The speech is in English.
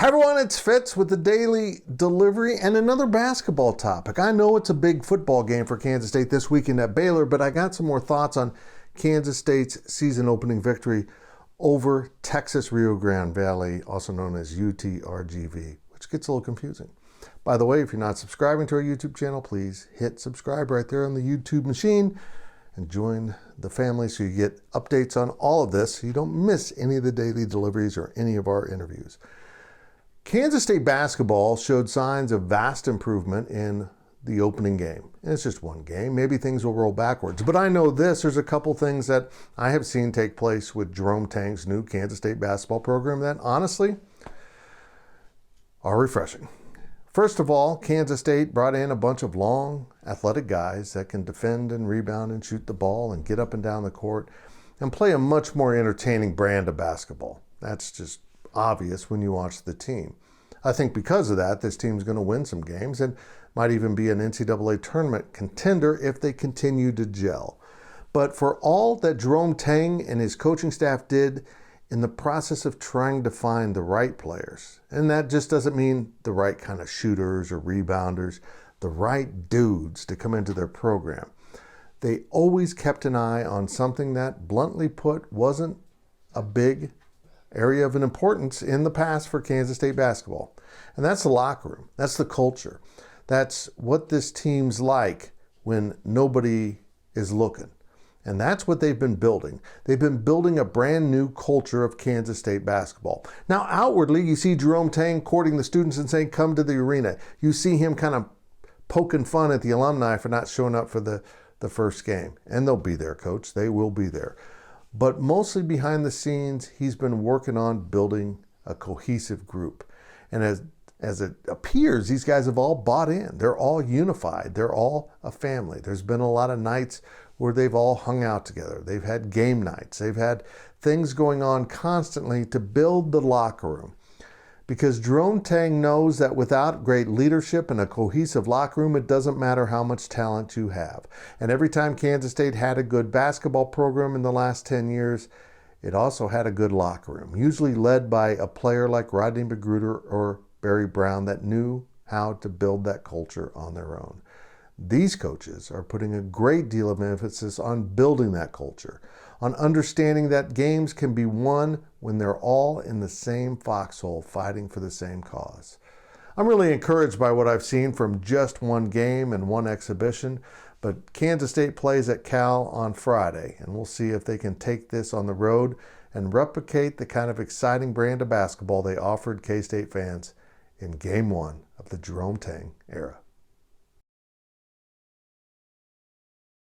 Hi everyone, it's Fitz with the Daily Delivery and another basketball topic. I know it's a big football game for Kansas State this weekend at Baylor, but I got some more thoughts on Kansas State's season opening victory over Texas Rio Grande Valley, also known as UTRGV, which gets a little confusing. By the way, if you're not subscribing to our YouTube channel, please hit subscribe right there on the YouTube machine and join the family so you get updates on all of this so you don't miss any of the daily deliveries or any of our interviews. Kansas State basketball showed signs of vast improvement in the opening game. And it's just one game. Maybe things will roll backwards. But I know there's a couple things that I have seen take place with Jerome Tang's new Kansas State basketball program that honestly are refreshing. First of all, Kansas State brought in a bunch of long, athletic guys that can defend and rebound and shoot the ball and get up and down the court and play a much more entertaining brand of basketball. That's just obvious when you watch the team. I think because of that, this team's going to win some games and might even be an NCAA tournament contender if they continue to gel. But for all that Jerome Tang and his coaching staff did in the process of trying to find the right players, and that just doesn't mean the right kind of shooters or rebounders, the right dudes to come into their program, they always kept an eye on something that, bluntly put, wasn't a big area of an importance in the past for Kansas State basketball. And that's the locker room. That's the culture. That's what this team's like when nobody is looking. And that's what they've been building. They've been building a brand new culture of Kansas State basketball. Now, outwardly, you see Jerome Tang courting the students and saying, come to the arena. You see him kind of poking fun at the alumni for not showing up for the first game. And they'll be there, coach. They will be there. But mostly behind the scenes, he's been working on building a cohesive group. And as it appears, these guys have all bought in. They're all unified. They're all a family. There's been a lot of nights where they've all hung out together. They've had game nights. They've had things going on constantly to build the locker room. Because Jerome Tang knows that without great leadership and a cohesive locker room, it doesn't matter how much talent you have. And every time Kansas State had a good basketball program in the last 10 years, it also had a good locker room, usually led by a player like Rodney McGruder or Barry Brown that knew how to build that culture on their own. These coaches are putting a great deal of emphasis on building that culture, on understanding that games can be won when they're all in the same foxhole fighting for the same cause. I'm really encouraged by what I've seen from just one game and one exhibition, but Kansas State plays at Cal on Friday, and we'll see if they can take this on the road and replicate the kind of exciting brand of basketball they offered K-State fans in Game 1 of the Jerome Tang era.